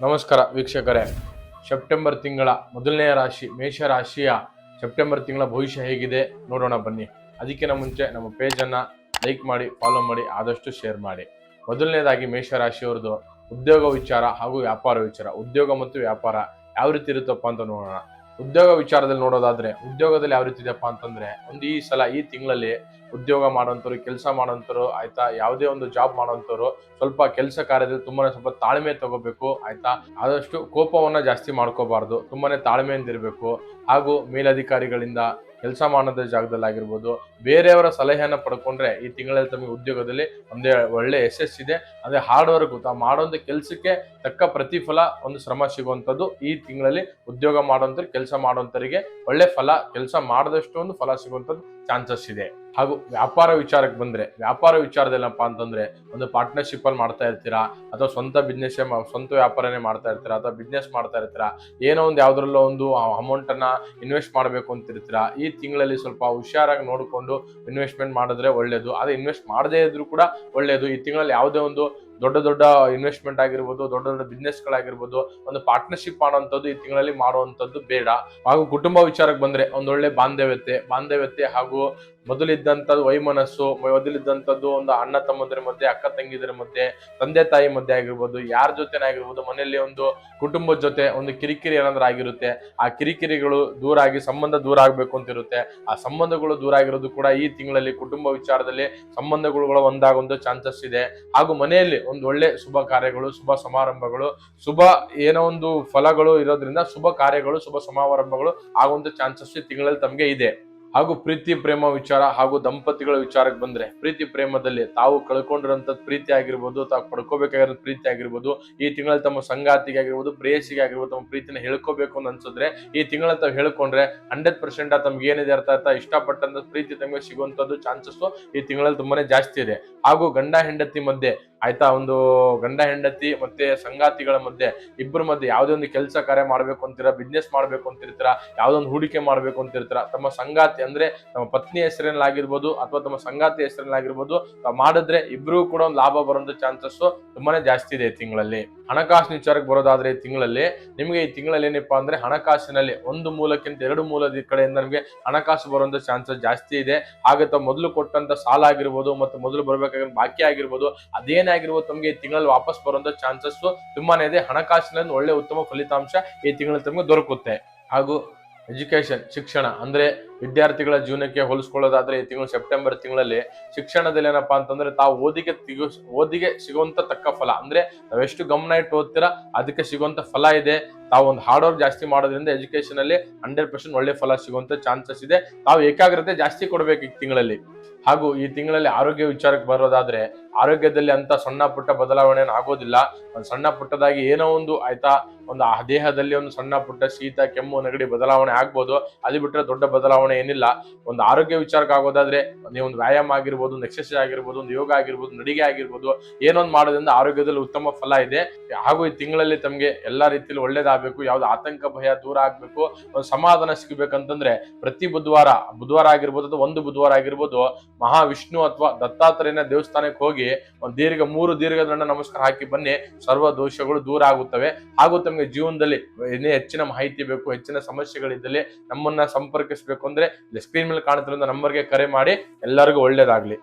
ನಮಸ್ಕಾರ ವೀಕ್ಷಕರೇ. ಸೆಪ್ಟೆಂಬರ್ ತಿಂಗಳ ಮೊದಲನೆಯ ರಾಶಿ ಮೇಷರಾಶಿಯ ಸೆಪ್ಟೆಂಬರ್ ತಿಂಗಳ ಭವಿಷ್ಯ ಹೇಗಿದೆ ನೋಡೋಣ ಬನ್ನಿ. ಅದಕ್ಕಿಂತ ಮುಂಚೆ ನಮ್ಮ ಪೇಜನ್ನು ಲೈಕ್ ಮಾಡಿ, ಫಾಲೋ ಮಾಡಿ, ಆದಷ್ಟು ಶೇರ್ ಮಾಡಿ. ಮೊದಲನೇದಾಗಿ ಮೇಷರಾಶಿಯವ್ರದ್ದು ಉದ್ಯೋಗ ವಿಚಾರ ಹಾಗೂ ವ್ಯಾಪಾರ ವಿಚಾರ. ಉದ್ಯೋಗ ಮತ್ತು ವ್ಯಾಪಾರ ಯಾವ ರೀತಿ ಇರುತ್ತಪ್ಪ ಅಂತ ನೋಡೋಣ. ಉದ್ಯೋಗ ವಿಚಾರದಲ್ಲಿ ನೋಡೋದಾದ್ರೆ ಉದ್ಯೋಗದಲ್ಲಿ ಯಾವ ರೀತಿ ಇದೆಯಪ್ಪ ಅಂತಂದ್ರೆ, ಈ ಸಲ ಈ ತಿಂಗಳಲ್ಲಿ ಉದ್ಯೋಗ ಮಾಡೋಂಥವ್ರು, ಕೆಲಸ ಮಾಡೋಂಥವ್ರು ಆಯ್ತಾ, ಯಾವುದೇ ಒಂದು ಜಾಬ್ ಮಾಡೋಂಥವ್ರು ಸ್ವಲ್ಪ ಕೆಲಸ ಕಾರ್ಯದಲ್ಲಿ ತುಂಬಾನೇ ಸ್ವಲ್ಪ ತಾಳ್ಮೆ ತಗೋಬೇಕು ಆಯ್ತಾ. ಆದಷ್ಟು ಕೋಪವನ್ನ ಜಾಸ್ತಿ ಮಾಡ್ಕೋಬಾರ್ದು, ತುಂಬಾನೇ ತಾಳ್ಮೆಯಿಂದ ಇರಬೇಕು. ಹಾಗೂ ಮೇಲಧಿಕಾರಿಗಳಿಂದ, ಕೆಲಸ ಮಾಡೋದ ಜಾಗದಲ್ಲಿ ಆಗಿರ್ಬೋದು, ಬೇರೆಯವರ ಸಲಹೆಯನ್ನ ಪಡ್ಕೊಂಡ್ರೆ ಈ ತಿಂಗಳಲ್ಲಿ ತಮಗೆ ಉದ್ಯೋಗದಲ್ಲಿ ಒಂದೇ ಒಳ್ಳೆ ಯಶಸ್ಸಿದೆ. ಅಂದ್ರೆ ಹಾರ್ಡ್ ವರ್ಕ್, ತಾವು ಮಾಡೋಂಥ ಕೆಲಸಕ್ಕೆ ತಕ್ಕ ಪ್ರತಿಫಲ, ಒಂದು ಶ್ರಮ ಸಿಗುವಂಥದ್ದು ಈ ತಿಂಗಳಲ್ಲಿ ಉದ್ಯೋಗ ಮಾಡೋಂಥವ್ರು, ಕೆಲಸ ಮಾಡೋಂಥವರಿಗೆ ಒಳ್ಳೆ ಫಲ, ಕೆಲಸ ಮಾಡಿದಷ್ಟು ಒಂದು ಫಲ ಸಿಗುವಂಥದ್ದು ಚಾನ್ಸಸ್ ಇದೆ. ಹಾಗೂ ವ್ಯಾಪಾರ ವಿಚಾರಕ್ಕೆ ಬಂದ್ರೆ, ವ್ಯಾಪಾರ ವಿಚಾರದಲ್ಲಪ್ಪ ಅಂತಂದ್ರೆ ಒಂದು ಪಾರ್ಟ್ನರ್ಶಿಪ್ ಅಲ್ಲಿ ಮಾಡ್ತಾ ಇರ್ತೀರಾ, ಅಥವಾ ಸ್ವಂತ ಸ್ವಂತ ವ್ಯಾಪಾರನೇ ಮಾಡ್ತಾ ಇರ್ತೀರಾ, ಅಥವಾ ಬಿಸ್ನೆಸ್ ಮಾಡ್ತಾ ಇರ್ತೀರಾ, ಏನೋ ಒಂದು ಯಾವ್ದ್ರಲ್ಲೋ ಒಂದು ಅಮೌಂಟ್ ಅನ್ನ ಇನ್ವೆಸ್ಟ್ ಮಾಡ್ಬೇಕು ಅಂತಿರ್ತೀರಾ. ಈ ತಿಂಗಳಲ್ಲಿ ಸ್ವಲ್ಪ ಹುಷಾರಾಗಿ ನೋಡಿಕೊಂಡು ಇನ್ವೆಸ್ಟ್ಮೆಂಟ್ ಮಾಡಿದ್ರೆ ಒಳ್ಳೇದು. ಅದೇ ಇನ್ವೆಸ್ಟ್ ಮಾಡದೇ ಇದ್ರೂ ಕೂಡ ಒಳ್ಳೇದು. ಈ ತಿಂಗಳಲ್ಲಿ ಯಾವುದೇ ಒಂದು ದೊಡ್ಡ ದೊಡ್ಡ ಇನ್ವೆಸ್ಟ್ಮೆಂಟ್ ಆಗಿರ್ಬೋದು, ದೊಡ್ಡ ದೊಡ್ಡ ಬಿಸ್ನೆಸ್ ಗಳಾಗಿರ್ಬೋದು, ಒಂದು ಪಾರ್ಟ್ನರ್ಶಿಪ್ ಮಾಡುವಂಥದ್ದು ಈ ತಿಂಗಳಲ್ಲಿ ಮಾಡುವಂಥದ್ದು ಬೇಡ. ಹಾಗೂ ಕುಟುಂಬ ವಿಚಾರಕ್ಕೆ ಬಂದ್ರೆ ಒಂದೊಳ್ಳೆ ಬಾಂಧವ್ಯತೆ ಹಾಗೂ ಮೊದಲಿದ್ದಂಥದ್ದು ವೈಮನಸ್ಸು, ಮೊದಲಿದ್ದಂಥದ್ದು ಒಂದು ಅಣ್ಣ ತಮ್ಮಂದಿರ ಮಧ್ಯೆ, ಅಕ್ಕ ತಂಗಿದರ ಮಧ್ಯೆ, ತಂದೆ ತಾಯಿ ಮಧ್ಯೆ ಆಗಿರ್ಬೋದು, ಯಾರ ಜೊತೆನೇ ಆಗಿರ್ಬೋದು, ಮನೆಯಲ್ಲಿ ಒಂದು ಕುಟುಂಬದ ಜೊತೆ ಒಂದು ಕಿರಿಕಿರಿ ಏನಾದ್ರೂ ಆಗಿರುತ್ತೆ. ಆ ಕಿರಿಕಿರಿಗಳು ದೂರ ಆಗಿ ಸಂಬಂಧ ದೂರ ಆಗ್ಬೇಕು ಅಂತ ಇರುತ್ತೆ. ಆ ಸಂಬಂಧಗಳು ದೂರ ಆಗಿರೋದು ಕೂಡ ಈ ತಿಂಗಳಲ್ಲಿ ಕುಟುಂಬ ವಿಚಾರದಲ್ಲಿ ಸಂಬಂಧಗಳು ಒಂದಾಗುವಂತ ಚಾನ್ಸಸ್ ಇದೆ. ಹಾಗೂ ಮನೆಯಲ್ಲಿ ಒಂದು ಒಳ್ಳೆ ಶುಭ ಕಾರ್ಯಗಳು, ಶುಭ ಸಮಾರಂಭಗಳು, ಶುಭ ಏನೋ ಒಂದು ಫಲಗಳು ಇರೋದ್ರಿಂದ ಶುಭ ಕಾರ್ಯಗಳು, ಶುಭ ಸಮಾರಂಭಗಳು ಆಗುವಂತ ಚಾನ್ಸಸ್ ಈ ತಿಂಗಳಲ್ಲಿ ತಮಗೆ ಇದೆ. ಹಾಗೂ ಪ್ರೀತಿ ಪ್ರೇಮ ವಿಚಾರ ಹಾಗೂ ದಂಪತಿಗಳ ವಿಚಾರಕ್ಕೆ ಬಂದ್ರೆ, ಪ್ರೀತಿ ಪ್ರೇಮದಲ್ಲಿ ತಾವು ಕಳ್ಕೊಂಡಿರೋಂಥದ್ದು ಪ್ರೀತಿ ಆಗಿರ್ಬೋದು, ತಾವು ಪಡ್ಕೋಬೇಕಾಗಿರೋ ಪ್ರೀತಿ ಆಗಿರ್ಬೋದು, ಈ ತಿಂಗಳಲ್ಲಿ ತಮ್ಮ ಸಂಗಾತಿಗೆ ಆಗಿರ್ಬೋದು, ಪ್ರೇಯಸಿಗೆ ಆಗಿರ್ಬೋದು, ತಮ್ಮ ಪ್ರೀತಿನ ಹೇಳ್ಕೋಬೇಕು ಅಂತ ಅನ್ಸಿದ್ರೆ ಈ ತಿಂಗಳಲ್ಲಿ ತಾವು ಹೇಳ್ಕೊಂಡ್ರೆ 100% ತಮ್ಗೆ ಏನಿದೆ ಅರ್ಥ ಇಷ್ಟಪಟ್ಟಂತ ಪ್ರೀತಿ ತಮಗೆ ಸಿಗುವಂತದ್ದು ಚಾನ್ಸಸ್ ಈ ತಿಂಗಳಲ್ಲಿ ತುಂಬಾನೇ ಜಾಸ್ತಿ ಇದೆ. ಹಾಗೂ ಗಂಡ ಹೆಂಡತಿ ಮಧ್ಯೆ ಆಯ್ತಾ, ಒಂದು ಗಂಡ ಹೆಂಡತಿ ಮತ್ತೆ ಸಂಗಾತಿಗಳ ಮಧ್ಯೆ, ಇಬ್ಬರ ಮಧ್ಯೆ ಯಾವುದೇ ಒಂದು ಕೆಲಸ ಕಾರ್ಯ ಮಾಡ್ಬೇಕು ಅಂತೀರಾ, ಬಿಸ್ನೆಸ್ ಮಾಡ್ಬೇಕು ಅಂತಿರ್ತೀರಾ, ಯಾವುದೋ ಒಂದು ಹೂಡಿಕೆ ಮಾಡ್ಬೇಕು ಅಂತಿರ್ತೀರಾ, ತಮ್ಮ ಸಂಗಾತಿ ಅಂದ್ರೆ ತಮ್ಮ ಪತ್ನಿ ಹೆಸರಿನಲ್ಲಾಗಿರ್ಬೋದು ಅಥವಾ ತಮ್ಮ ಸಂಗಾತಿ ಹೆಸರಿನಲ್ಲಾಗಿರ್ಬೋದು ಮಾಡಿದ್ರೆ ಇಬ್ರಿಗೂ ಕೂಡ ಒಂದು ಲಾಭ ಬರುವಂತ ಚಾನ್ಸಸ್ ತುಂಬಾನೇ ಜಾಸ್ತಿ ಇದೆ ಈ ತಿಂಗಳಲ್ಲಿ. ಹಣಕಾಸಿನ ವಿಚಾರಕ್ಕೆ ಬರೋದಾದ್ರೆ ಈ ತಿಂಗಳಲ್ಲಿ ನಿಮಗೆ, ಈ ತಿಂಗಳಲ್ಲಿ ಏನಪ್ಪಾ ಅಂದ್ರೆ ಹಣಕಾಸಿನಲ್ಲಿ ಒಂದು ಮೂಲಕ್ಕಿಂತ ಎರಡು ಮೂಲದ ಕಡೆಯಿಂದ ನಮಗೆ ಹಣಕಾಸು ಬರುವಂತ ಚಾನ್ಸಸ್ ಜಾಸ್ತಿ ಇದೆ. ಹಾಗೆ ತಾವು ಮೊದಲು ಕೊಟ್ಟಂತ ಸಾಲ ಆಗಿರ್ಬೋದು, ಮತ್ತು ಮೊದಲು ಬರ್ಬೇಕಾಗಿರೋ ಬಾಕಿ ಆಗಿರ್ಬೋದು, ಅದೇನೇ ಆಗಿರ್ಬೋದು, ತಮಗೆ ಈ ತಿಂಗಳಲ್ಲಿ ವಾಪಸ್ ಬರುವಂತ ಚಾನ್ಸಸ್ ತುಂಬಾನೇ ಇದೆ. ಹಣಕಾಸಿನಲ್ಲಿ ಒಳ್ಳೆ ಉತ್ತಮ ಫಲಿತಾಂಶ ಈ ತಿಂಗಳಲ್ಲಿ ತಮಗೆ ದೊರಕುತ್ತೆ. ಹಾಗೂ ಎಜುಕೇಶನ್, ಶಿಕ್ಷಣ ಅಂದ್ರೆ ವಿದ್ಯಾರ್ಥಿಗಳ ಜೀವನಕ್ಕೆ ಹೋಲಿಸ್ಕೊಳ್ಳೋದಾದ್ರೆ ಈ ತಿಂಗಳು ಸೆಪ್ಟೆಂಬರ್ ತಿಂಗಳಲ್ಲಿ ಶಿಕ್ಷಣದಲ್ಲಿ ಏನಪ್ಪಾ ಅಂತಂದ್ರೆ ತಾವು ಓದಿಗೆ ಸಿಗುವಂತ ತಕ್ಕ ಫಲ, ಅಂದ್ರೆ ನಾವೆಷ್ಟು ಗಮನ ಇಟ್ಟು ಓದ್ತೀರಾ ಅದಕ್ಕೆ ಸಿಗುವಂತ ಫಲ ಇದೆ. ತಾವು ಒಂದು ಹಾರ್ಡ್ ವರ್ಕ್ ಜಾಸ್ತಿ ಮಾಡೋದ್ರಿಂದ ಎಜುಕೇಶನ್ ಅಲ್ಲಿ 100% ಒಳ್ಳೆ ಫಲ ಸಿಗುವಂತ ಚಾನ್ಸಸ್ ಇದೆ. ತಾವು ಏಕಾಗ್ರತೆ ಜಾಸ್ತಿ ಕೊಡ್ಬೇಕು ಈ ತಿಂಗಳಲ್ಲಿ. ಹಾಗೂ ಈ ತಿಂಗಳಲ್ಲಿ ಆರೋಗ್ಯ ವಿಚಾರಕ್ಕೆ ಬರೋದಾದ್ರೆ ಆರೋಗ್ಯದಲ್ಲಿ ಅಂತ ಸಣ್ಣ ಪುಟ್ಟ ಬದಲಾವಣೆ ಆಗೋದಿಲ್ಲ. ಒಂದು ಸಣ್ಣ ಪುಟ್ಟದಾಗಿ ಏನೋ ಒಂದು ಆಯ್ತಾ, ಒಂದು ಆ ದೇಹದಲ್ಲಿ ಒಂದು ಸಣ್ಣ ಪುಟ್ಟ ಶೀತ, ಕೆಮ್ಮು, ನೆಗಡಿ ಬದಲಾವಣೆ ಆಗ್ಬೋದು. ಅದು ಬಿಟ್ಟರೆ ದೊಡ್ಡ ಬದಲಾವಣೆ ಏನಿಲ್ಲ. ಒಂದು ಆರೋಗ್ಯ ವಿಚಾರಕ್ಕೆ ಆಗೋದಾದ್ರೆ ನೀವು ಒಂದು ವ್ಯಾಯಾಮ ಆಗಿರ್ಬೋದು, ಒಂದು ಎಕ್ಸರ್ಸೈಸ್ ಆಗಿರ್ಬೋದು, ಒಂದು ಯೋಗ ಆಗಿರ್ಬೋದು, ನಡಿಗೆ ಆಗಿರ್ಬೋದು, ಏನೊಂದು ಮಾಡೋದ್ರಿಂದ ಆರೋಗ್ಯದಲ್ಲಿ ಉತ್ತಮ ಫಲ ಇದೆ. ಹಾಗೂ ಈ ತಿಂಗಳಲ್ಲಿ ತಮಗೆ ಎಲ್ಲಾ ರೀತಿಯಲ್ಲಿ ಒಳ್ಳೇದಾಗಬೇಕು, ಯಾವ್ದು ಆತಂಕ ಭಯ ದೂರ ಆಗ್ಬೇಕು, ಒಂದು ಸಮಾಧಾನ ಸಿಗಬೇಕಂತಂದ್ರೆ ಪ್ರತಿ ಬುಧವಾರ ಆಗಿರ್ಬೋದು ಅಥವಾ ಒಂದು ಬುಧವಾರ ಆಗಿರ್ಬೋದು, ಮಹಾವಿಷ್ಣು ಅಥವಾ ದತ್ತಾತ್ರೇಯನ ದೇವಸ್ಥಾನಕ್ಕೆ ಹೋಗಿ ಒಂದು 3 ದೀರ್ಘದಂಡ ನಮಸ್ಕಾರ ಹಾಕಿ ಬನ್ನಿ. ಸರ್ವ ದೋಷಗಳು ದೂರ ಆಗುತ್ತವೆ. ಹಾಗೂ ತಮಗೆ ಜೀವನದಲ್ಲಿ ಏನೇ ಹೆಚ್ಚಿನ ಮಾಹಿತಿ ಬೇಕು, ಹೆಚ್ಚಿನ ಸಮಸ್ಯೆಗಳಿದ್ದಲ್ಲಿ ನಮ್ಮನ್ನ ಸಂಪರ್ಕಿಸಬೇಕು ಅಂದ್ರೆ ಸ್ಕ್ರೀನ್ ಮೇಲೆ ಕಾಣುತ್ತಿರುವ ನಂಬರ್ಗೆ ಕರೆ ಮಾಡಿ. ಎಲ್ಲರಿಗೂ ಒಳ್ಳೇದಾಗ್ಲಿ.